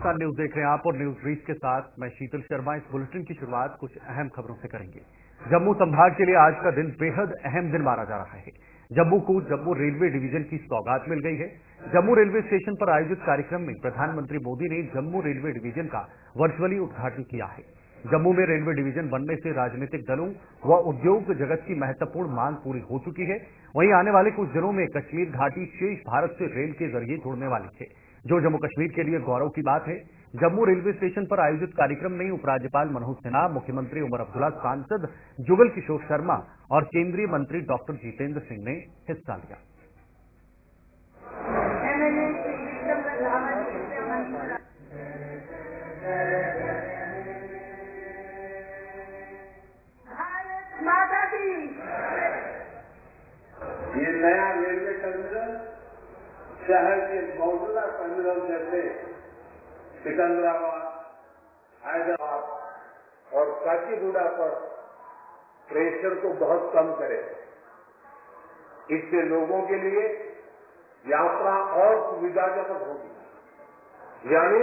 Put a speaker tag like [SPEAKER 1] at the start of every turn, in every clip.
[SPEAKER 1] Pakistan news देख रहे हैं आप और न्यूज ब्रीफ के साथ मैं शीतल शर्मा। इस बुलेटिन की शुरुआत कुछ अहम खबरों से करेंगे। जम्मू संभाग के लिए आज का दिन बेहद अहम दिन माना जा रहा है। जम्मू को जम्मू रेलवे डिवीजन की सौगात मिल गई है। जम्मू रेलवे स्टेशन पर आयोजित कार्यक्रम में प्रधानमंत्री मोदी ने जम्मू रेलवे डिवीजन का वर्चुअली उद्घाटन किया है। जम्मू में रेलवे डिवीजन बनने से राजनीतिक दलों व उद्योग जगत की महत्वपूर्ण मांग पूरी हो चुकी है। वहीं आने वाले कुछ दिनों में कश्मीर घाटी शेष भारत से रेल के जरिए जुड़ने वाली है, जो जम्मू कश्मीर के लिए गौरव की बात है। जम्मू रेलवे स्टेशन पर आयोजित कार्यक्रम में उपराज्यपाल मनोज सिन्हा, मुख्यमंत्री उमर अब्दुल्ला, सांसद जुगल किशोर शर्मा और केंद्रीय मंत्री डॉक्टर जितेंद्र सिंह ने हिस्सा लिया।
[SPEAKER 2] ये नया रेलवे टर्मिनल शहर के मौजूदा टर्मिनल जैसे सिकंदराबाद, हैदराबाद और काचीगुड़ा पर प्रेशर को बहुत कम करे। इससे लोगों के लिए यात्रा और सुविधाजनक होगी, यानी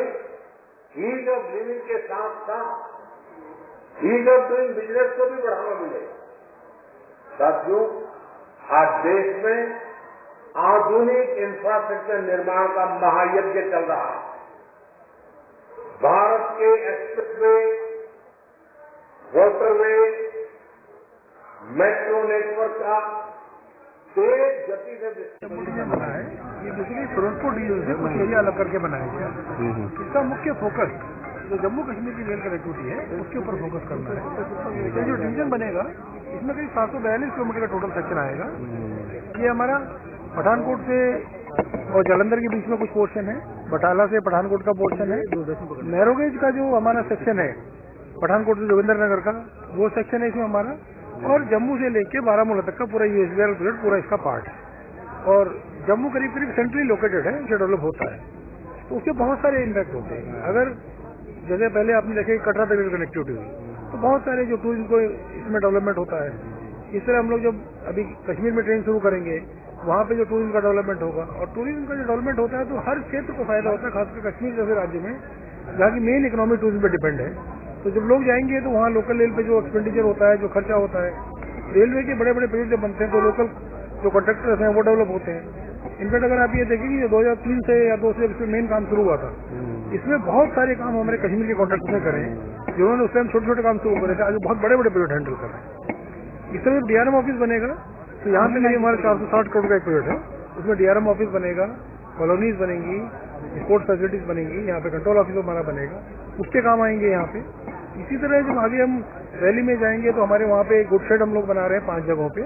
[SPEAKER 2] ईज ऑफ लिविंग के साथ साथ ईज ऑफ डूइंग बिजनेस को भी बढ़ावा मिलेगा। साथियों, आज देश में आधुनिक इंफ्रास्ट्रक्चर निर्माण का महायज्ञ चल रहा है। भारत के एक्सप्रेसवे, वाटरवे, मेट्रो नेटवर्क का तेज गति से
[SPEAKER 3] बना है। ये बेसिकली फिरोजपुर डिवीजन से कुछ एरिया अलग करके बनाया गया। इसका मुख्य फोकस जो जम्मू कश्मीर की रेल कनेक्टिविटी है उसके ऊपर फोकस करना है। ये जो डिवीजन बनेगा इसमें करीब 742 किलोमीटर का टोटल सेक्शन आएगा। ये हमारा पठानकोट से और जालंधर के बीच में कुछ पोर्शन है, बटाला से पठानकोट का पोर्शन है, नैरोगेज का जो हमारा सेक्शन है पठानकोट से जोगिंदर नगर का वो सेक्शन है इसमें हमारा, और जम्मू से लेके बारामूला तक का पूरा यूएसबीआर प्रोजेक्ट पूरा इसका पार्ट है। और जम्मू करीब करीब सेंट्रली लोकेटेड है, जो डेवलप होता है तो उसके बहुत सारे इम्पैक्ट होते हैं। अगर जैसे पहले आपने देखे कटरा तक कनेक्टिविटी हुई तो बहुत सारे जो टूरिज्म को इसमें डेवलपमेंट होता है। इस तरह हम लोग जब अभी कश्मीर में ट्रेन शुरू करेंगे वहाँ पे जो टूरिज्म का डेवलपमेंट होगा, और टूरिज्म का जो डेवलपमेंट होता है तो हर क्षेत्र को फायदा होता है, खासकर कश्मीर जैसे राज्य में जहाँ की मेन इकोनॉमी टूरिज्म पे डिपेंड है। तो जब लोग जाएंगे तो वहाँ लोकल लेवल पे जो एक्सपेंडिचर होता है, जो खर्चा होता है, रेलवे के बड़े बड़े प्रोजेक्ट जब बनते हैं तो लोकल जो कॉन्ट्रैक्टर्स हैं वो डेवलप होते हैं। इनफैक्ट अगर आप ये देखेंगे 2003 से या 2 से इसमें मेन काम शुरू हुआ था, इसमें बहुत सारे काम हमारे कश्मीर के कॉन्ट्रैक्टर्स ने करे, जिन्होंने उस टाइम छोटे छोटे काम शुरू करे थे, आज बहुत बड़े बड़े प्रोजेक्ट हैंडल कर रहे हैं। इस तरह जब डीआरएम ऑफिस बनेगा तो यहाँ पे करीब हमारा 460 करोड़ का एक प्रोजेक्ट है, उसमें डीआरएम ऑफिस बनेगा, कॉलोनीज बनेंगी, स्पोर्ट्स फैसिलिटीज बनेगी, यहाँ पे कंट्रोल ऑफिस हमारा बनेगा, उसके काम आएंगे यहाँ पे। इसी तरह जब आगे हम रैली में जाएंगे तो हमारे वहाँ पे गुड शेड हम लोग बना रहे हैं 5 जगहों पे।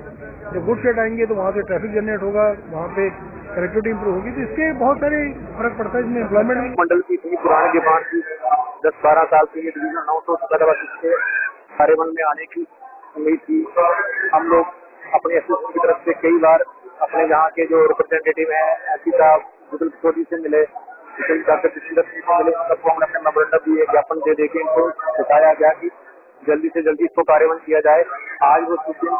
[SPEAKER 3] जब गुड शेड आएंगे तो वहाँ से ट्रैफिक जनरेट होगा, वहाँ पे कनेक्टिविटी इंप्रूव होगी, तो इसके बहुत सारे फर्क पड़ता है। इसमें एम्प्लॉयमेंट
[SPEAKER 4] मंडल की इतनी पुरानी डिमांड थी, 10-12 साल से ये डिवीजन 900 कार्यबल में आने की उम्मीद थी। हम लोग अपने एसोसिएशन की तरफ से कई बार अपने यहाँ के जो रिप्रेजेंटेटिव हैं एसपी साहब जुगल किशोर जी से मिले, डॉक्टर जितेंद्र सिंह से मिले, सबको हमने अपने मेमोरेंडम दिए, ज्ञापन दे देके इनको बताया गया कि जल्दी से जल्दी इसको कार्यान्वयन किया जाए। आज वो दिन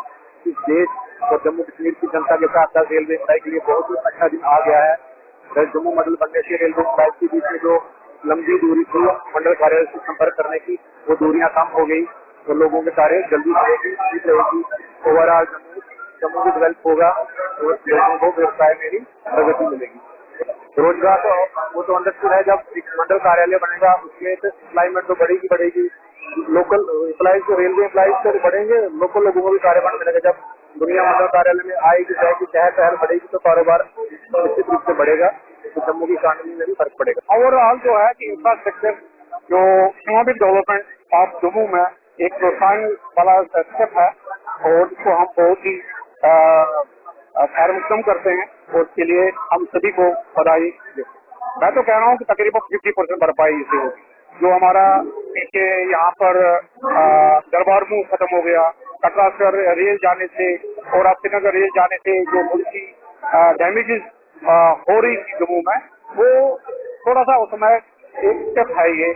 [SPEAKER 4] इस देश और जम्मू कश्मीर की जनता के साथ साथ रेलवे एम्प्लॉय के लिए बहुत ही अच्छा दिन आ गया है। जम्मू मंडल बनने से रेलवे एम्प्लॉय के बीच में जो लंबी दूरी थी मंडल कार्यालय से संपर्क करने की, वो दूरियां कम हो गई और लोगों के कार्य जल्दी रहेगी। ओवरऑल जम्मू भी डेवलप होगा और लोगों को व्यवसाय में भी प्रगति मिलेगी। रोजगार तो वो तो अंडरस्टूड है, जब मंडल कार्यालय बनेगा उसमें तो एम्प्लॉयमेंट तो बढ़ेगी। लोकल एम्प्लॉइज तो रेलवे एम्प्लॉइज तो बढ़ेंगे, लोकल लोगों को भी कार्यबल मिलेगा। जब दुनिया मंडल कार्यालय में आएगी जाएगी, शहर बढ़ेगी तो कारोबार निश्चित रूप से बढ़ेगा, तो जम्मू की इकॉनमी में भी फर्क पड़ेगा। ओवरऑल जो है कि इंफ्रास्ट्रक्चर जो इकोनॉमिक डेवलपमेंट ऑफ जम्मू में एक प्रोत्साहन वाला स्टेप है और इसको हम बहुत ही खैर मकदम करते हैं और इसके लिए हम सभी को बधाई देते हैं। मैं तो कह रहा हूँ कि तकरीबन 50% भरपाई इससे होगी। जो हमारा पीछे यहाँ पर दरबार मुंह खत्म हो गया, कटरा से रेल जाने से और अब श्रीनगर रेल जाने से जो मुल्की डैमेजेस हो रही थी जम्मू में, वो थोड़ा सा उस समय एक स्टेप है ये।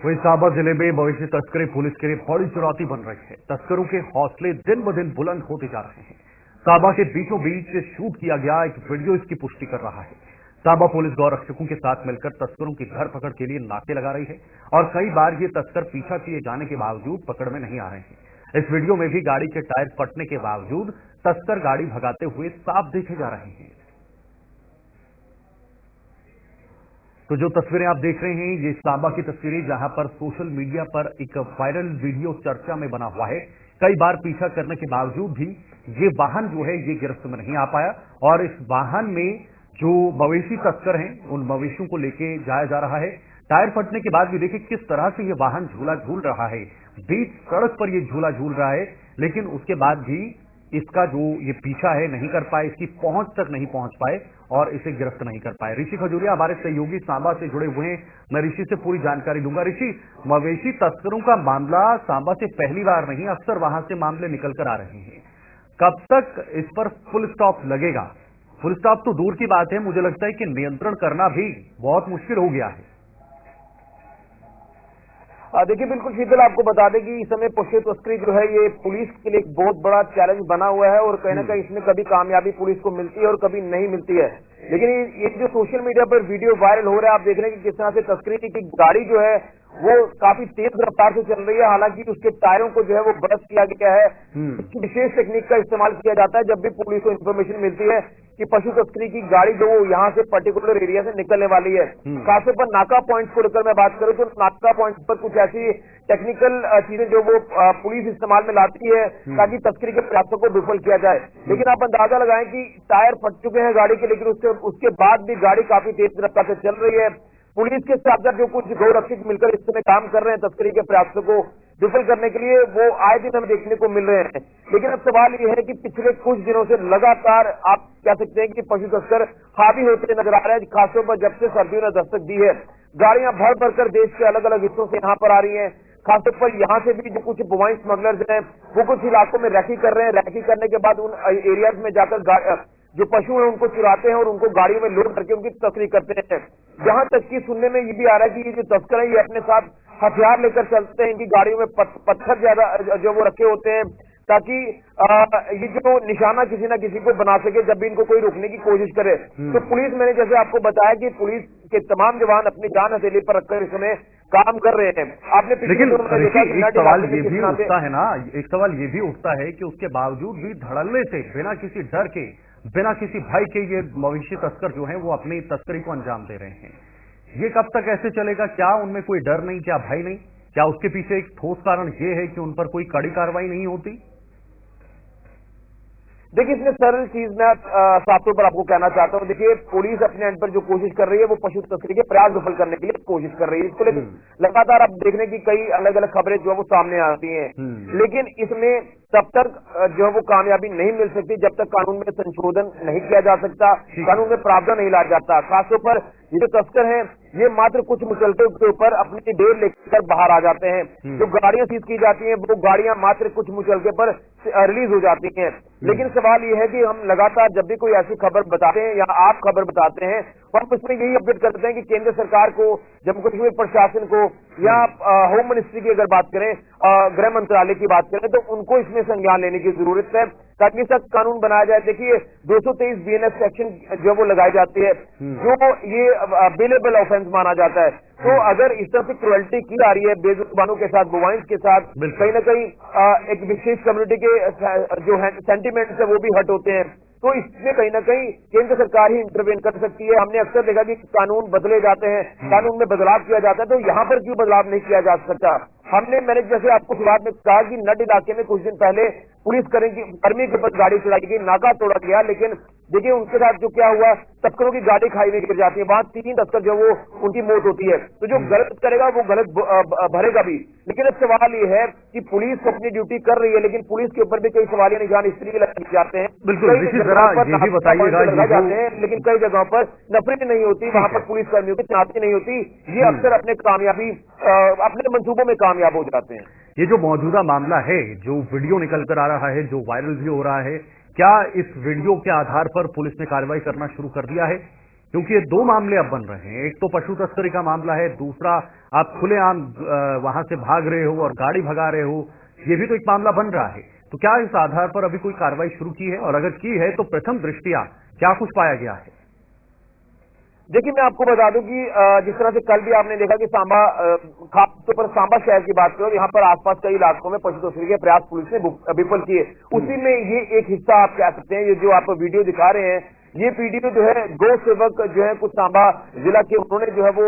[SPEAKER 1] वहीं साबा जिले में मवेशी तस्करी पुलिस के लिए बड़ी चुनौती बन रही है। तस्करों के हौसले दिन ब दिन बुलंद होते जा रहे हैं। साबा के बीचों बीच शूट किया गया एक वीडियो इसकी पुष्टि कर रहा है। सांबा पुलिस गौरक्षकों के साथ मिलकर तस्करों की धरपकड़ के लिए नाके लगा रही है और कई बार ये तस्कर पीछा किए जाने के बावजूद पकड़ में नहीं आ रहे हैं। इस वीडियो में भी गाड़ी के टायर फटने के बावजूद तस्कर गाड़ी भगाते हुए साफ देखे जा रहे हैं। तो जो तस्वीरें आप देख रहे हैं ये सांबा की तस्वीरें, जहां पर सोशल मीडिया पर एक वायरल वीडियो चर्चा में बना हुआ है। कई बार पीछा करने के बावजूद भी ये वाहन जो है ये गिरफ्त में नहीं आ पाया और इस वाहन में जो मवेशी तस्कर हैं उन मवेशियों को लेके जाया जा रहा है। टायर फटने के बाद भी देखिए किस तरह से ये वाहन झूला झूल रहा है, बीच सड़क पर ये झूला झूल रहा है, लेकिन उसके बाद भी इसका जो ये पीछा है नहीं कर पाए, इसकी पहुंच तक नहीं पहुंच पाए और इसे गिरफ्त नहीं कर पाए। ऋषि खजूरिया हमारे सहयोगी सांबा से जुड़े हुए हैं, मैं ऋषि से पूरी जानकारी लूंगा। ऋषि, मवेशी तस्करों का मामला सांबा से पहली बार नहीं, अक्सर वहां से मामले निकल कर आ रहे हैं। कब तक इस पर फुल स्टॉप लगेगा? फुल स्टॉप तो दूर की बात है, मुझे लगता है कि नियंत्रण करना भी बहुत मुश्किल हो गया है।
[SPEAKER 4] देखिए बिल्कुल शीतल, आपको बता दें कि इस समय पशु तस्करी जो है ये पुलिस के लिए एक बहुत बड़ा चैलेंज बना हुआ है और कहीं ना कहीं इसमें कभी कामयाबी पुलिस को मिलती है और कभी नहीं मिलती है। लेकिन ये जो सोशल मीडिया पर वीडियो वायरल हो रहा है, आप देख रहे हैं कि किस तरह से तस्करी की गाड़ी जो है वो काफी तेज रफ्तार से चल रही है। हालांकि उसके टायरों को जो है वो ब्रश किया गया है। इसकी विशेष टेक्निक का इस्तेमाल किया जाता है जब भी पुलिस को इन्फॉर्मेशन मिलती है कि पशु तस्करी की गाड़ी जो वो यहाँ से पर्टिकुलर एरिया से निकलने वाली है। खासतौर पर नाका पॉइंट्स को लेकर मैं बात करूं तो नाका पॉइंट्स पर कुछ ऐसी टेक्निकल चीजें जो वो पुलिस इस्तेमाल में लाती है ताकि तस्करी के प्रयासों को विफल किया जाए। लेकिन आप अंदाजा लगाएं कि टायर फट चुके हैं गाड़ी के, लेकिन उसके बाद भी गाड़ी काफी तेज रफ्तार से चल रही है। पुलिस के साथ साथ जो कुछ गौरक्षक मिलकर इस समय काम कर रहे हैं तस्करी के प्रयासों को विफल करने के लिए, वो आए दिन हमें देखने को मिल रहे हैं। लेकिन अब सवाल ये है कि पिछले कुछ दिनों से लगातार आप कह सकते हैं कि पशु तस्कर हावी होते नजर आ रहे हैं, खासतौर पर जब से सर्दियों ने दस्तक दी है। गाड़ियां भर भर कर देश के अलग अलग हिस्सों से यहाँ पर आ रही हैं। खासतौर पर यहाँ से भी जो कुछ बोवाइन स्मगलर्स हैं वो कुछ इलाकों में रैकी कर रहे हैं। रैकी करने के बाद उन एरियाज में जाकर जो पशु हैं उनको चुराते हैं और उनको गाड़ियों में लोड करके उनकी तस्करी करते हैं। जहां तक कि सुनने में ये भी आ रहा है कि ये जो तस्कर है ये अपने साथ हथियार लेकर चलते हैं। इनकी गाड़ियों में पत्थर ज्यादा जो वो रखे होते हैं ताकि ये जो निशाना किसी ना किसी को बना सके जब भी इनको कोई रोकने की कोशिश करे। तो पुलिस, मैंने जैसे आपको बताया कि पुलिस के तमाम जवान अपनी जान हथेली पर रखकर इस समय काम कर रहे हैं। आपने
[SPEAKER 1] लेकिन एक सवाल ये भी उठता है ना, एक सवाल ये भी उठता है कि उसके बावजूद भी धड़ल्ले से बिना किसी डर के, बिना किसी भय के ये मवेशी तस्कर जो हैं वो अपनी तस्करी को अंजाम दे रहे हैं। ये कब तक ऐसे चलेगा? क्या उनमें कोई डर नहीं, क्या भय नहीं? क्या उसके पीछे एक ठोस कारण ये है कि उन पर कोई कड़ी कार्रवाई नहीं होती?
[SPEAKER 4] देखिए, इसमें सरल चीज मैं साफ तौर पर आपको कहना चाहता हूं। देखिए, पुलिस अपने एंड पर जो कोशिश कर रही है वो पशु तस्करी के प्रयास विफल करने के लिए कोशिश कर रही है। इसको लेकर लगातार आप देखने की कई अलग अलग खबरें जो है वो सामने आती हैं। लेकिन इसमें तब तक जो है वो कामयाबी नहीं मिल सकती जब तक कानून में संशोधन नहीं किया जा सकता, कानून में प्रावधान नहीं लाया जाता। खासतौर पर ये जो तस्कर हैं ये मात्र कुछ मुचलके के ऊपर अपनी ढेर लेकर बाहर आ जाते हैं। जो गाड़ियां सीज की जाती हैं वो गाड़ियां मात्र कुछ मुचलके पर रिलीज हो जाती हैं। लेकिन सवाल ये है कि हम लगातार जब भी कोई ऐसी खबर बताते हैं या आप खबर बताते हैं तो हम इसमें यही अपडेट करते हैं कि केंद्र सरकार को, जम्मू कश्मीर प्रशासन को या होम मिनिस्ट्री की अगर बात करें, गृह मंत्रालय की बात करें तो उनको इसमें संज्ञान लेने की जरूरत है ताकि सख्त कानून बनाया जाए। देखिए, 223 BNS सेक्शन जो वो लगाई जाती है जो ये बेलेबल ऑफेंस माना जाता है। तो अगर इस तरह से क्रुएल्टी की जा रही है बेजुबानों के साथ, बोवाइंस के साथ, कहीं ना कहीं एक विशेष कम्युनिटी के जो सेंटिमेंट्स है वो भी हट होते हैं, तो इसमें कहीं ना कहीं केंद्र सरकार ही इंटरवेन कर सकती है। हमने अक्सर देखा कि कानून बदले जाते हैं, कानून में बदलाव किया जाता है, तो यहाँ पर क्यों बदलाव नहीं किया जा सकता? मैंने जैसे आपको शुरुआत में कहा कि नड इलाके में कुछ दिन पहले पुलिस कर्मी के ऊपर गाड़ी चलाई गई, नाका तोड़ा गया, लेकिन देखिए उनके साथ जो क्या हुआ, तस्करों की गाड़ी खाई में गिर जाती है, वहां 3 तस्कर जो वो उनकी मौत होती है। तो जो गलत करेगा वो गलत भरेगा भी। लेकिन अब सवाल ये है कि पुलिस अपनी ड्यूटी कर रही है लेकिन पुलिस के ऊपर भी कई सवालिया निशान इसलिए लग जाते हैं।
[SPEAKER 1] बिल्कुल,
[SPEAKER 4] जाते हैं लेकिन कई जगहों पर नफरत नहीं होती, वहां पर पुलिस कर्मियों की तैनाती नहीं होती। ये अक्सर अपने मंसूबों में कामयाब हो जाते हैं।
[SPEAKER 1] ये जो मौजूदा मामला है, जो वीडियो निकल कर आ रहा है, जो वायरल भी हो रहा है, क्या इस वीडियो के आधार पर पुलिस ने कार्रवाई करना शुरू कर दिया है? क्योंकि ये 2 मामले अब बन रहे हैं। एक तो पशु तस्करी का मामला है, दूसरा आप खुलेआम वहां से भाग रहे हो और गाड़ी भगा रहे हो, ये भी तो एक मामला बन रहा है। तो क्या इस आधार पर अभी कोई कार्रवाई शुरू की है, और अगर की है तो प्रथम दृष्टिया क्या कुछ पाया गया है?
[SPEAKER 5] देखिए मैं आपको बता दूं कि जिस तरह से कल भी आपने देखा कि सांबा खासतौर पर सांबा शहर की बात करो, यहाँ पर आसपास कई इलाकों में पशु तस्करी के प्रयास पुलिस ने विफल किए। उसी में ये एक हिस्सा आप कह सकते हैं, ये जो आप वीडियो दिखा रहे हैं, ये वीडियो जो है गौ सेवक जो है कुछ सांबा जिला के, उन्होंने जो है वो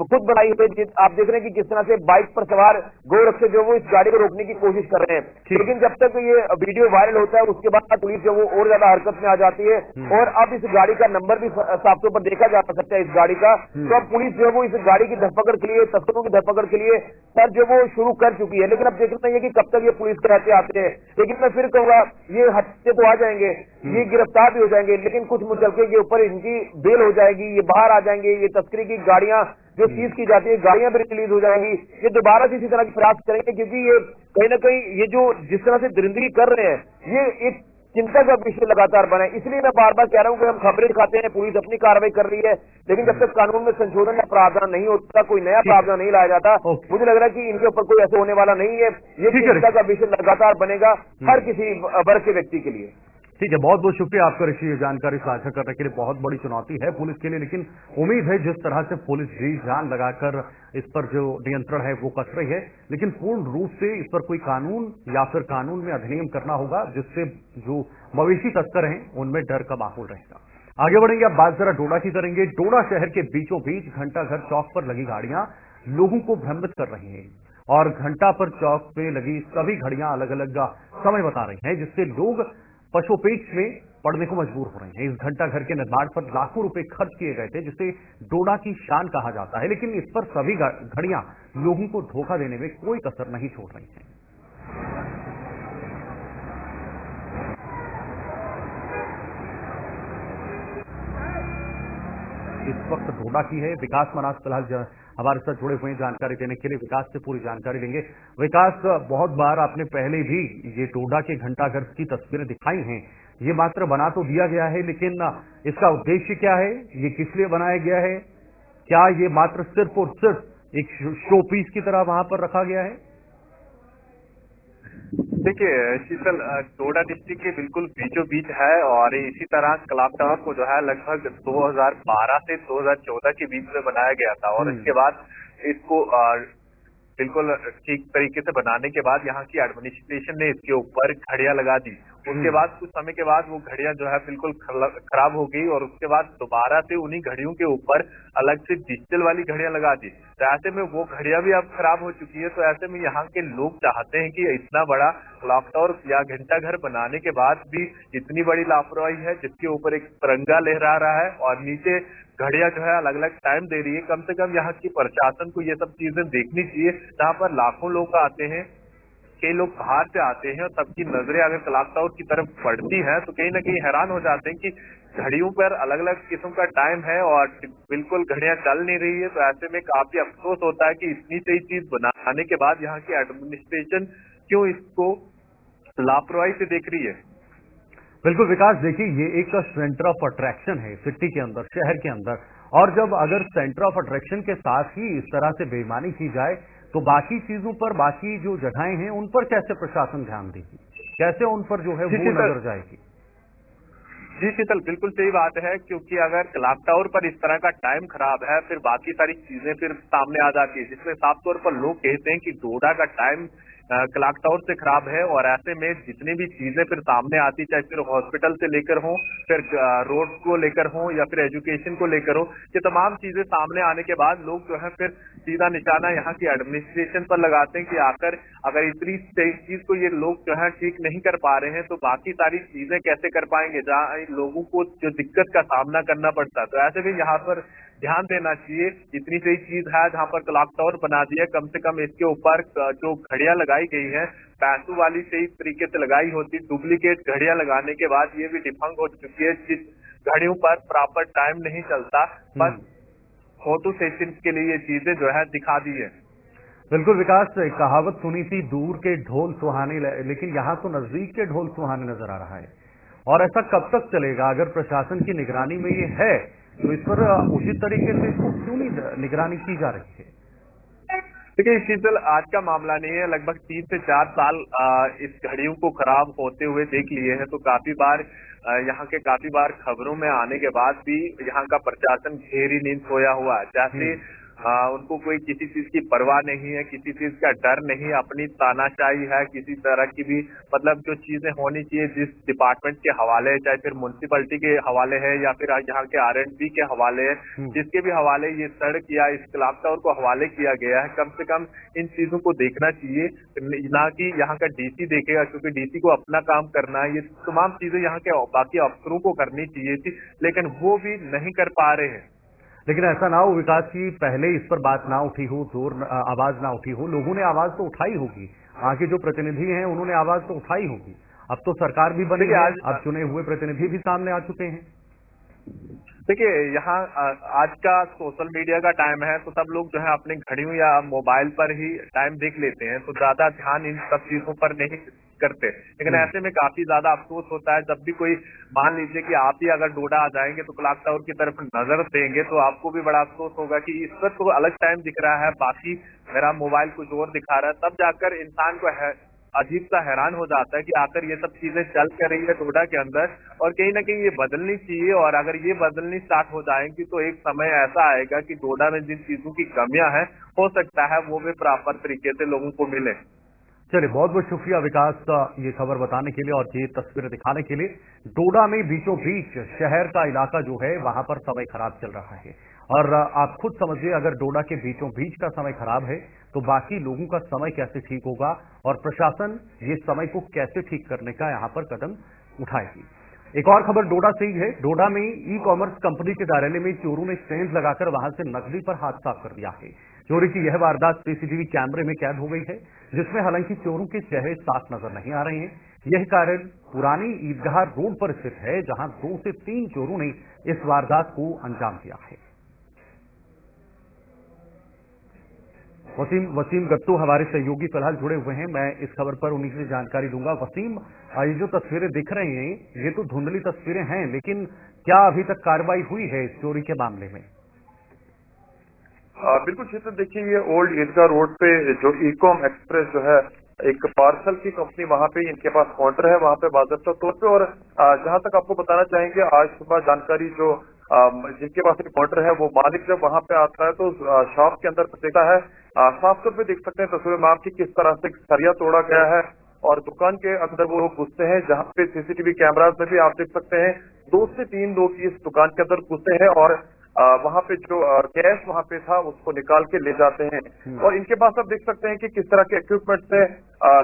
[SPEAKER 5] खुद बनाई हुई। आप देख रहे हैं कि किस तरह से बाइक पर सवार गौ रक्षक जो वो इस गाड़ी को रोकने की कोशिश कर रहे हैं। लेकिन जब तक ये वीडियो वायरल होता है उसके बाद पुलिस जो वो और ज्यादा हरकत में आ जाती है और अब इस गाड़ी का नंबर भी साफ तौर पर देखा जा सकता है इस गाड़ी का। तो अब पुलिस जो है वो इस गाड़ी की धरपकड़ के लिए, तस्करों की धरपकड़ के लिए सर जो वो शुरू कर चुकी है। लेकिन अब देखना है कि कब तक ये पुलिस के रहते आते हैं। लेकिन मैं फिर कहूंगा ये हत्या तो आ जाएंगे, ये गिरफ्तार भी हो जाएंगे, लेकिन कुछ मुचलके के ऊपर इनकी बेल हो जाएगी, ये बाहर आ जाएंगे, ये तस्करी की गाड़ियां जो सीज की जाती है गाड़ियां भी रिलीज हो जाएंगी, ये दोबारा से इसी तरह की प्रयास करेंगे। क्योंकि ये कहीं ना कहीं ये जो जिस तरह से दरिंदगी कर रहे हैं, ये एक चिंता का विषय लगातार बना है। इसलिए मैं बार बार कह रहा हूं कि हम खबरें दिखाते हैं, पुलिस अपनी कार्रवाई कर रही है, लेकिन जब तक कानून में संशोधन या प्रावधान नहीं होता, कोई नया प्रावधान नहीं लाया जाता, मुझे लग रहा है कि इनके ऊपर कोई ऐसा होने वाला नहीं है। ये चिंता का विषय लगातार बनेगा हर किसी वर्ग के व्यक्ति के लिए।
[SPEAKER 1] ठीक है, बहुत बहुत शुक्रिया आपका ऋषि, ये जानकारी साझा करने के लिए। बहुत बड़ी चुनौती है पुलिस के लिए, लेकिन उम्मीद है जिस तरह से पुलिस जी जान लगाकर इस पर जो नियंत्रण है वो कस रही है, लेकिन पूर्ण रूप से इस पर कोई कानून या फिर कानून में अधिनियम करना होगा जिससे जो मवेशी तस्कर हैं उनमें डर का माहौल रहेगा। आगे बढ़ेंगे, अब बात जरा डोडा की करेंगे। डोडा शहर के बीचों बीच घंटाघर चौक पर लगी गाड़ियां लोगों को भ्रमित कर रही हैं और घंटा पर चौक पे लगी सभी घड़ियां अलग अलग समय बता रही हैं, जिससे लोग पशुपेक्ष में पड़ने को मजबूर हो रहे हैं। इस घंटा घर के निर्माण पर लाखों रुपए खर्च किए गए थे, जिसे डोडा की शान कहा जाता है, लेकिन इस पर सभी घड़ियां लोगों को धोखा देने में कोई कसर नहीं छोड़ रही हैं। इस वक्त डोडा की है विकास मनास फिलहाल हमारे साथ जुड़े हुए हैं जानकारी देने के लिए। विकास से पूरी जानकारी लेंगे। विकास, बहुत बार आपने पहले भी ये डोडा के घंटाघर की तस्वीरें दिखाई हैं, ये मात्र बना तो दिया गया है, लेकिन इसका उद्देश्य क्या है, ये किस लिए बनाया गया है? क्या ये मात्र सिर्फ और सिर्फ एक शो पीस की तरह वहां पर रखा गया है?
[SPEAKER 4] देखिए शीतल, डोडा डिस्ट्रिक्ट के बिल्कुल बीचों बीच है और इसी तरह क्लॉक टावर को जो है लगभग 2012 से 2014 के बीच में बनाया गया था और इसके बाद इसको बिल्कुल ठीक तरीके से बनाने के बाद यहाँ की एडमिनिस्ट्रेशन ने इसके ऊपर घड़ियां लगा दी। उसके बाद कुछ समय के बाद वो घड़ियां जो है बिल्कुल खराब हो गई और उसके बाद दोबारा से उन्हीं घड़ियों के ऊपर अलग से डिजिटल वाली घड़ियां लगा दी। तो ऐसे में वो घड़ियां भी अब खराब हो चुकी है। तो ऐसे में यहाँ के लोग चाहते हैं कि इतना बड़ा क्लॉक टावर या घंटा घर बनाने के बाद भी इतनी बड़ी लापरवाही है, जिसके ऊपर एक तिरंगा लहरा रहा है और नीचे घड़ियां जो है अलग अलग टाइम दे रही है। कम से कम यहाँ की प्रशासन को ये सब चीजें देखनी चाहिए। जहाँ पर लाखों लोग आते हैं, कई लोग बाहर से आते हैं और सबकी नजरें अगर क्लॉक टावर की तरफ पड़ती हैं तो कहीं ना कहीं हैरान हो जाते हैं कि घड़ियों पर अलग अलग किस्म का टाइम है और बिल्कुल घड़ियां चल नहीं रही है। तो ऐसे में काफी अफसोस होता है कि इतनी सही चीज बनाने के बाद यहाँ की एडमिनिस्ट्रेशन क्यों इसको लापरवाही से देख रही है।
[SPEAKER 1] बिल्कुल विकास, देखिए ये एक सेंटर ऑफ अट्रैक्शन है सिटी के अंदर, शहर के अंदर, और जब अगर सेंटर ऑफ अट्रैक्शन के साथ ही इस तरह से बेईमानी की जाए तो बाकी चीजों पर, बाकी जो जगहें हैं उन पर कैसे प्रशासन ध्यान देगी, कैसे उन पर जो है वो नजर जाएगी?
[SPEAKER 4] जी शीतल, बिल्कुल सही बात है, क्योंकि अगर क्लॉक टावर पर इस तरह का टाइम खराब है फिर बाकी सारी चीजें फिर सामने आ जाती है, जिसमें साफ तौर पर लोग कहते हैं कि डोडा का टाइम क्लॉक टावर से खराब है। और ऐसे में जितनी भी चीजें फिर सामने आती, चाहे फिर हॉस्पिटल से लेकर हो, फिर रोड को लेकर हो या फिर एजुकेशन को लेकर हो, ये तमाम चीजें सामने आने के बाद लोग जो है फिर सीधा निशाना यहाँ की एडमिनिस्ट्रेशन पर लगाते हैं कि आकर अगर इतनी चीज को ये लोग जो है ठीक नहीं कर पा रहे हैं तो बाकी सारी चीजें कैसे कर पाएंगे, जहाँ लोगों को जो दिक्कत का सामना करना पड़ता है। तो ऐसे भी यहाँ पर ध्यान देना चाहिए। इतनी सही चीज है जहाँ पर क्लॉक टावर बना दिया, कम से कम इसके ऊपर जो घड़ियां लगाई गई है पैसों वाली सही तरीके से लगाई होती। डुप्लीकेट घड़ियां लगाने के बाद ये भी डिफंग हो चुकी है, जिस घड़ियों पर प्रॉपर टाइम नहीं चलता, बस फोटो सेशन के लिए ये चीजें जो है दिखा दी है।
[SPEAKER 1] बिल्कुल विकास, एक कहावत सुनी थी, दूर के ढोल सुहाने, लेकिन यहाँ तो नजदीक के ढोल सुहाने नजर आ रहा है। और ऐसा कब तक चलेगा? अगर प्रशासन की निगरानी में ये है तो इस पर उचित तरीके से इसको क्यों नहीं निगरानी की जा रही है?
[SPEAKER 4] देखिए शीतल, आज का मामला नहीं है, लगभग 3 से 4 साल इस घड़ियों को खराब होते हुए देख लिए हैं। तो काफी बार यहाँ के खबरों में आने के बाद भी यहाँ का प्रशासन घेरी नींद सोया हुआ है। जैसे उनको कोई किसी चीज की परवाह नहीं है, किसी चीज का डर नहीं, अपनी तानाशाही है, किसी तरह की भी मतलब जो चीजें होनी चाहिए जिस डिपार्टमेंट के हवाले, चाहे फिर म्युनिसिपैलिटी के हवाले है या फिर यहाँ के R&B के हवाले है, जिसके भी हवाले ये सड़क या इस क्लॉक टावर को हवाले किया गया है, कम से कम इन चीजों को देखना चाहिए, ना कि यहाँ का DC देखेगा, क्योंकि DC को अपना काम करना है। ये तमाम चीजें यहाँ के बाकी अफसरों को करनी चाहिए थी, लेकिन वो भी नहीं कर पा रहे हैं।
[SPEAKER 1] लेकिन ऐसा ना हो विकास की पहले इस पर बात ना उठी हो, आवाज ना उठी हो, लोगों ने आवाज तो उठाई होगी, आगे जो प्रतिनिधि हैं उन्होंने आवाज तो उठाई होगी। अब तो सरकार भी बनी है, अब चुने हुए प्रतिनिधि भी सामने आ चुके हैं।
[SPEAKER 4] देखिए यहाँ आज का सोशल मीडिया का टाइम है, तो सब लोग जो है अपने घड़ियों या मोबाइल पर ही टाइम देख लेते हैं, तो ज्यादा ध्यान इन सब चीजों पर नहीं करते। लेकिन ऐसे में काफी ज्यादा अफसोस होता है जब भी कोई, मान लीजिए कि आप ही अगर डोडा आ जाएंगे तो क्लॉक टावर की तरफ नजर देंगे तो आपको भी बड़ा अफसोस होगा कि इस पर तो अलग टाइम दिख रहा है, बाकी मेरा मोबाइल कुछ और दिखा रहा है। तब जाकर इंसान को अजीब सा हैरान हो जाता है कि आखिर ये सब चीजें चल कर रही है डोडा के अंदर, और कहीं ना कहीं ये बदलनी चाहिए। और अगर ये बदलनी स्टार्ट हो जाएंगी तो एक समय ऐसा आएगा कि डोडा में जिन चीजों की कमियां हैं, हो सकता है वो भी प्रॉपर तरीके से लोगों को मिले।
[SPEAKER 1] चलिए, बहुत बहुत शुक्रिया विकास ये खबर बताने के लिए और ये तस्वीरें दिखाने के लिए। डोडा में बीचों बीच शहर का इलाका जो है वहां पर समय खराब चल रहा है, और आप खुद समझिए अगर डोडा के बीचों बीच का समय खराब है तो बाकी लोगों का समय कैसे ठीक होगा, और प्रशासन ये समय को कैसे ठीक करने का यहां पर कदम उठाएगी। एक और खबर डोडा से ही है। डोडा में ई-कॉमर्स कंपनी के कार्यालय में चोरों ने सेंध लगाकर वहां से नकदी पर हाथ साफ कर दिया है। चोरी की यह वारदात CCTV कैमरे में कैद हो गई है, जिसमें हालांकि चोरों के चेहरे साफ नजर नहीं आ रहे हैं। यह कारण पुरानी ईदगाह रोड पर स्थित है, जहां 2 से 3 चोरों ने इस वारदात को अंजाम दिया है। वसीम गत्तू हमारे सहयोगी फिलहाल जुड़े हुए हैं, मैं इस खबर पर उन्हीं से जानकारी दूंगा। वसीम, ये जो तस्वीरें दिख रही हैं ये तो धुंधली तस्वीरें हैं, लेकिन क्या अभी तक कार्रवाई हुई है इस चोरी के मामले में?
[SPEAKER 6] बिल्कुल क्षेत्र, देखिए ये ओल्ड ईदगाह रोड पे जो ई-कॉम एक्सप्रेस जो है, एक पार्सल की कंपनी, वहां पे इनके पास काउंटर है, वहां पे बाज़ाब्ता तौर पे। और जहां तक आपको बताना चाहेंगे, आज सुबह जानकारी जो जिनके पास एक काउंटर है, वो मालिक जब वहां पे आता है तो शॉप के अंदर देखता है, साफ तौर पे देख सकते हैं तस्वीर में आप की किस तरह से सरिया तोड़ा गया है और दुकान के अंदर वो लोग घुसते हैं, जहां पे CCTV कैमराज में भी आप देख सकते हैं 2 से 3 लोग इस दुकान के अंदर घुसते हैं और वहां पे जो कैश वहां पे था उसको निकाल के ले जाते हैं। और इनके पास आप देख सकते हैं कि किस तरह के इक्विपमेंट से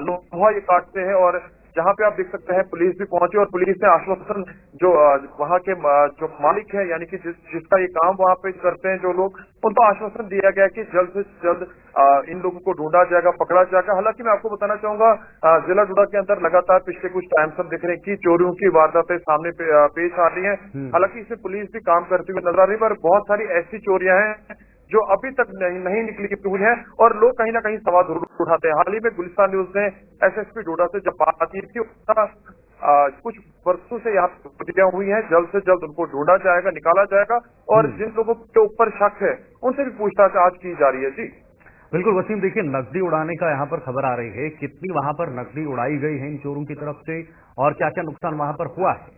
[SPEAKER 6] लोहा ये काटते हैं। और जहां पे आप देख सकते हैं पुलिस भी पहुंची और पुलिस ने आश्वासन जो वहां के जो मालिक है, यानी कि जिसका ये काम वहां पे करते हैं जो लोग, उनको आश्वासन दिया गया कि जल्द से जल्द इन लोगों को ढूंढा जाएगा, पकड़ा जाएगा। हालांकि मैं आपको बताना चाहूंगा, जिला डोडा के अंदर लगातार पिछले कुछ टाइम से हम देख रहे हैं कि चोरियों की वारदातें सामने पेश आ रही है। हालांकि इसमें पुलिस भी काम करती हुई नजर आ रही है, पर बहुत सारी ऐसी चोरियां हैं जो अभी तक नहीं निकली हुई है और लोग कहीं ना कहीं सवाल जरूर उठाते हैं। हाल ही में गुलिस्तान न्यूज ने SSP डोडा से जब बात की थी, कुछ वर्षों से यहाँ चोरियां हुई हैं, जल्द से जल्द उनको ढूंढा जाएगा, निकाला जाएगा और जिन लोगों के ऊपर शक है उनसे भी पूछताछ आज की जा रही है। जी
[SPEAKER 1] बिल्कुल वसीम, देखिए नकदी उड़ाने का यहाँ पर खबर आ रही है, कितनी वहां पर नकदी उड़ाई गई है इन चोरों की तरफ से और क्या क्या नुकसान वहां पर हुआ है?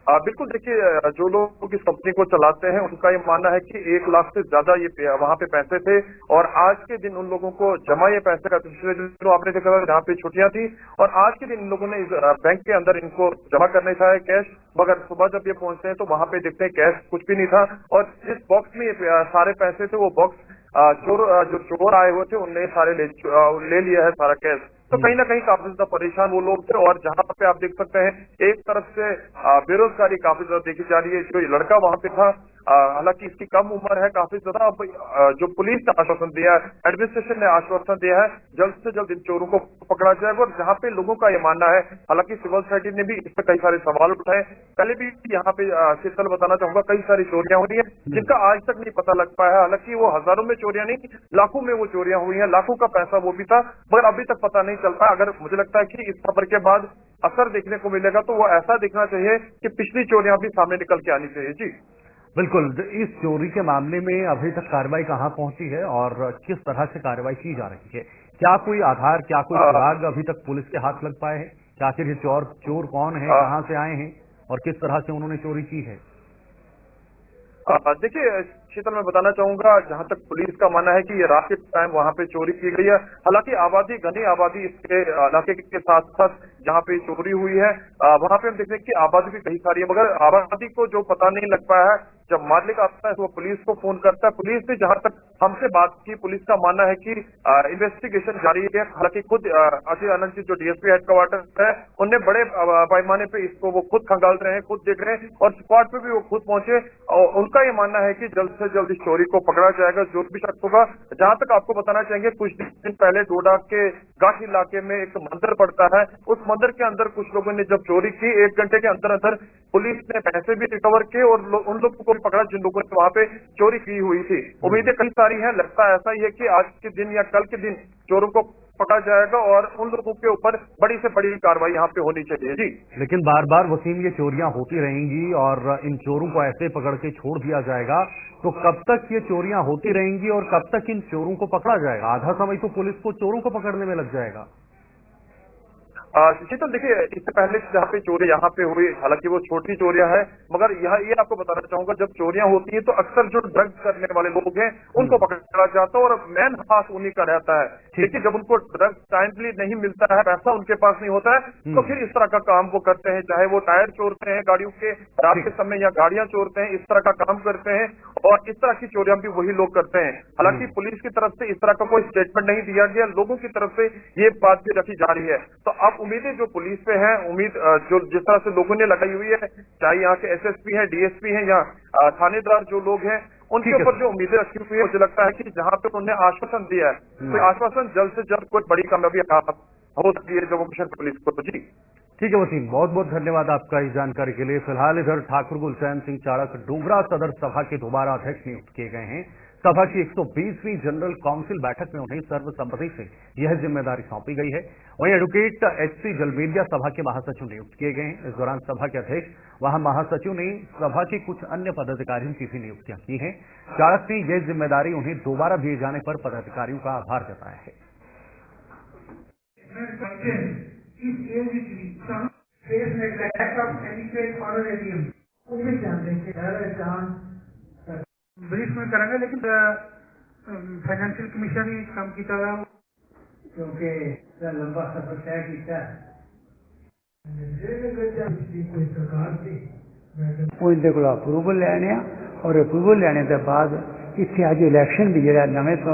[SPEAKER 6] बिल्कुल, देखिए जो लोग इस कंपनी को चलाते हैं उनका ये मानना है कि 1 लाख से ज्यादा ये वहां पे पैसे थे और आज के दिन उन लोगों को जमा ये पैसे का, पिछले दिनों आपने देखा था जहाँ पे छुट्टियां थी और आज के दिन इन लोगों ने बैंक के अंदर इनको जमा करने था कैश, मगर सुबह जब ये पहुंचते हैं तो वहां पे देखते हैं कैश कुछ भी नहीं था और जिस बॉक्स में ये सारे पैसे थे वो बॉक्स जो चोर आए हुए थे उनने सारे ले लिया है सारा कैश। तो कहीं ना कहीं काफी ज्यादा परेशान वो लोग थे और जहां पे आप देख सकते हैं एक तरफ से बेरोजगारी काफी ज्यादा देखी जा रही है। जो लड़का वहां पे था, हालांकि इसकी कम उम्र है काफी ज्यादा, जो पुलिस ने आश्वासन दिया है, एडमिनिस्ट्रेशन ने आश्वासन दिया है, जल्द से जल्द इन चोरों को पकड़ा जाएगा। और जहाँ पे लोगों का ये मानना है, हालांकि सिविल सोसाइटी ने भी इस पर कई सारे सवाल उठाए, पहले भी यहाँ पे शीतल बताना चाहूंगा कई सारी चोरियां हुई है जिनका आज तक नहीं पता लग पाया है। हालांकि वो हजारों में चोरियां नहीं, लाखों में वो चोरियां हुई है, लाखों का पैसा वो भी था, मगर अभी तक पता नहीं चल पाया। अगर मुझे लगता है कि इस खबर के बाद असर देखने को मिलेगा तो वो ऐसा दिखना चाहिए कि पिछली चोरियां भी सामने निकल के आनी चाहिए। जी
[SPEAKER 1] बिल्कुल, इस चोरी के मामले में अभी तक कार्रवाई कहां पहुंची है और किस तरह से कार्रवाई की जा रही है? क्या कोई आधार, क्या कोई सुराग अभी तक पुलिस के हाथ लग पाए हैं? क्या आखिर ये चोर कौन है, कहां से आए हैं और किस तरह से उन्होंने चोरी की है?
[SPEAKER 6] देखिए शीतल, मैं बताना चाहूंगा, जहां तक पुलिस का मानना है कि ये रात के टाइम वहां पे चोरी की गई है। हालांकि आबादी, घनी आबादी इसके इलाके के साथ साथ जहां पे चोरी हुई है वहां पे हम देखते हैं कि आबादी भी कई सारी है, मगर आबादी को जो पता नहीं लग पाया है, जब मालिक आता है तो वो पुलिस को फोन करता है। पुलिस ने जहां तक हमसे बात की, पुलिस का मानना है कि इन्वेस्टिगेशन जारी है। हालांकि खुद अजय आनंद जी जो डीएसपी हेडक्वार्टर है, उनने बड़े पैमाने पे इसको वो खुद खंगाल रहे हैं, खुद देख रहे हैं और स्पॉट पे भी वो खुद पहुंचे और उनका ये मानना है कि जल्द से जल्द इस चोरी को पकड़ा जाएगा, जो भी शख्स होगा। जहां तक आपको बताना चाहेंगे, कुछ दिन पहले डोडा के गांठ इलाके में एक मंदिर पड़ता है, उस मंदिर के अंदर कुछ लोगों ने जब चोरी की, 1 घंटे के अंदर अंदर पुलिस ने पैसे भी रिकवर किए और उन लोगों को भी पकड़ा जिन लोगों ने वहां पे चोरी की हुई थी। उम्मीदें कई सारी हैं, लगता ऐसा ही है कि आज के दिन या कल के दिन चोरों को पकड़ा जाएगा और उन लोगों के ऊपर बड़ी से बड़ी कार्रवाई यहाँ पे होनी चाहिए। जी,
[SPEAKER 1] लेकिन बार बार वसीम ये चोरियां होती रहेंगी और इन चोरों को ऐसे पकड़ के छोड़ दिया जाएगा तो कब तक ये चोरियां होती रहेंगी और कब तक इन चोरों को पकड़ा जाएगा? आधा समय तो पुलिस को चोरों को पकड़ने में लग जाएगा।
[SPEAKER 6] शीतल, देखिए इससे पहले जहाँ पे चोरी यहाँ पे हुई, हालांकि वो छोटी चोरियां हैं, मगर यहाँ ये आपको बताना चाहूंगा, जब चोरियां होती है तो अक्सर जो ड्रग्स करने वाले लोग हैं उनको पकड़ा जाता है और मैन हाथ उन्हीं का रहता है। लेकिन जब उनको ड्रग्स टाइमली नहीं मिलता है, पैसा उनके पास नहीं होता है, तो फिर इस तरह का काम वो करते हैं, चाहे वो टायर चोरते हैं गाड़ियों के रात के समय या गाड़ियां चोरते हैं, इस तरह का काम करते हैं और इस तरह की चोरियां भी वही लोग करते हैं। हालांकि पुलिस की तरफ से इस तरह का कोई स्टेटमेंट नहीं दिया गया, लोगों की तरफ से ये बात भी रखी जा रही है। तो अब उम्मीदें जो पुलिस पे है, उम्मीद जो जिस तरह से लोगों ने लगाई हुई है, चाहे यहाँ के एसएसपी हैं, डीएसपी हैं या थानेदार जो लोग हैं, उनके ऊपर जो उम्मीदें रखी हुई है, मुझे लगता है कि जहां पे उन्होंने आश्वासन दिया है तो आश्वासन जल्द से जल्द कोई बड़ी कामयाबी हो सकती है जम्मू कश्मीर पुलिस को। जी
[SPEAKER 1] ठीक है वसीम, बहुत बहुत धन्यवाद आपका इस जानकारी के लिए। फिलहाल इधर ठाकुर गुलचैन सिंह चाड़क डोगरा सदर सभा के दोबारा अध्यक्ष नियुक्त किए गए हैं। सभा की 120वीं जनरल काउंसिल बैठक में उन्हें सर्वसम्मति से यह जिम्मेदारी सौंपी गई है। वहीं एडवोकेट एचसी जलमेरिया सभा के महासचिव नियुक्त किए गए हैं। इस दौरान सभा के अध्यक्ष वहां महासचिव ने सभा के कुछ अन्य पदाधिकारियों की भी नियुक्तियां की हैं। चाड़क ने यह जिम्मेदारी उन्हें दोबारा दिए जाने पर पदाधिकारियों का आभार जताया है।
[SPEAKER 3] ब्रीफ में करेंगे, लेकिन फाइनेंशियल कमीशन ही काम किया था क्योंकि लंबा सफर तय किया उनके को अप्रूवल लैने और अप्रूवल लैने के बाद इतने अज इलैक्शन भी जो नवे तो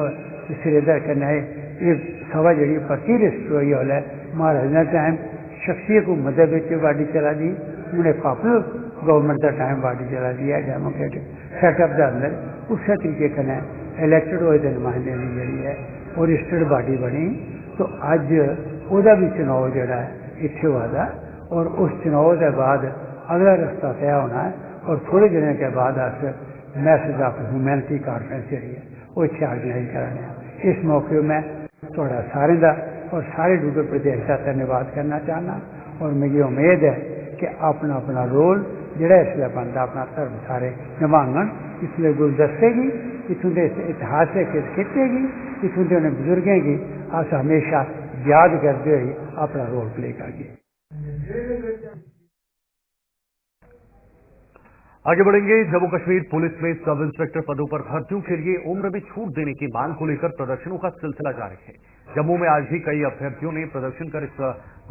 [SPEAKER 3] सिरे करना है। ये सभा जी पक्की रजिस्टर हुई है महाराज का टाइम शख्सी हुकूमत वाड़ी चला दी, उन्हें पॉपुलर गवर्नमेंट का टाइम वाड़ी चला दी है। डेमोक्रेटिक सैटअप के अंदर उस तरीके कने इलैक्टेड हुए नुमाइंदे की जी है और रजिस्टर्ड बॉडी बनी। तो अज वह भी चुनाव जोड़ा है इतने हुआ था और उस चुनाव के बाद अगला रास्ता तय होना है और थोड़े दिनों के बाद अस मैसेज ऑफ ह्यूमैनिटी कॉन्फ्रेंस जी है वो इतने ऑर्गेनाइज कराने। इस मौके मैं थोड़ा सारे का और सारे डूडर प्रदेश का धन्यवाद करना चाहना और मुझे उम्मीद है कि अपना अपना रोल जोड़ा इसलिए बनता अपना धर्म सारे निभांगन। इसलिए गुलदस्ते की इतों के इतिहास से खिंचेगी, इतों के उन्हें बुजुर्गों की अस हमेशा याद करते हुए अपना रोल प्ले करिए।
[SPEAKER 1] आगे बढ़ेंगे। जम्मू कश्मीर पुलिस में सब इंस्पेक्टर पदों पर भर्तियों के लिए उम्र में छूट देने की मांग को लेकर प्रदर्शनों का सिलसिला जारी है। जम्मू में आज भी कई अभ्यर्थियों ने प्रदर्शन कर इस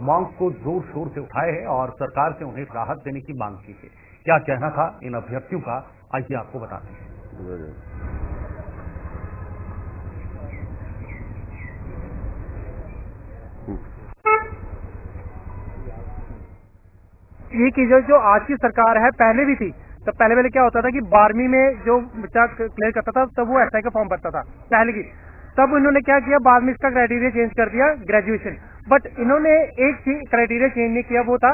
[SPEAKER 1] मांग को जोर शोर से उठाए हैं और सरकार से उन्हें राहत देने की मांग की है। क्या कहना था इन अभ्यर्थियों का, आइए आपको बताते हैं।
[SPEAKER 3] ये चीजें जो आज की सरकार है पहले भी थी। तो पहले क्या होता था कि 12वीं में जो बच्चा क्लियर करता था तब वो एसआई का फॉर्म भरता था पहले की। तब इन्होंने क्या किया, बाद में इसका क्राइटेरिया चेंज कर दिया ग्रेजुएशन। बट इन्होंने एक क्राइटेरिया चेंज नहीं किया, वो था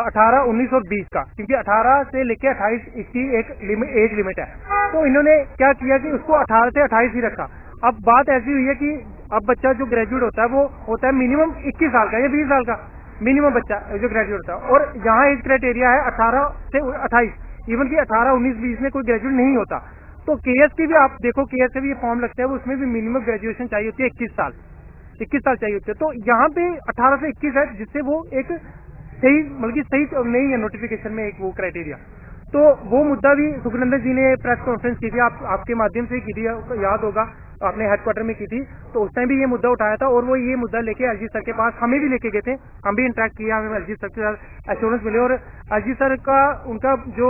[SPEAKER 3] 18, 19 और 20 का, क्योंकि 18 से लेकर 28 इसकी एक एज लिमिट है। तो इन्होंने क्या किया कि उसको 18 से 28 ही रखा। अब बात ऐसी हुई है कि अब बच्चा जो ग्रेजुएट होता है वो होता है मिनिमम 21 साल का या 20 साल का मिनिमम बच्चा जो ग्रेजुएट होता है, और यहाँ एज क्राइटेरिया है 18 से 28। इवन कि 18, 19, 20 में कोई ग्रेजुएट नहीं होता। तो केएस की भी आप देखो, केएस का भी ये फॉर्म लगता है, वो उसमें भी मिनिमम ग्रेजुएशन चाहिए होती है 21 साल चाहिए होते हैं। तो यहाँ पे 18 से 21 है, जिससे वो एक सही बल्कि सही नहीं है नोटिफिकेशन में एक वो क्राइटेरिया। तो वो मुद्दा भी सुखनंदन जी ने प्रेस कॉन्फ्रेंस की थी, आपके माध्यम से की थी, याद होगा आपने हेडक्वार्टर में की थी, तो उस टाइम भी ये मुद्दा उठाया था और वो ये मुद्दा लेके एलजी सर के पास हमें भी लेके गए थे, हम भी इंटरेक्ट किया, हमें एलजी सर के साथ एश्योरेंस मिले और एलजी सर का उनका जो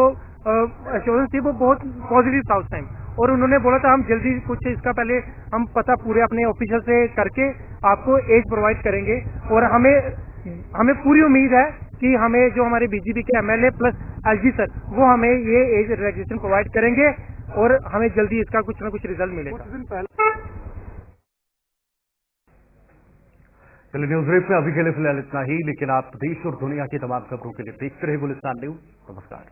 [SPEAKER 3] एश्योरेंस थी वो बहुत पॉजिटिव था उस टाइम। और उन्होंने बोला था हम जल्दी कुछ इसका पहले हम पता पूरे अपने ऑफिसर से करके आपको एज प्रोवाइड करेंगे और हमें पूरी उम्मीद है कि हमें जो हमारे बीजेपी के एमएलए प्लस एलजी सर वो हमें ये एज रिलैक्सेशन प्रोवाइड करेंगे और हमें जल्दी इसका कुछ ना कुछ रिजल्ट मिलेगा।
[SPEAKER 1] चलिए न्यूज ब्रेक में अभी के लिए फिलहाल इतना ही, लेकिन आप देश और दुनिया की तमाम खबरों के लिए देखते रहे गुलिस्तान न्यूज। नमस्कार।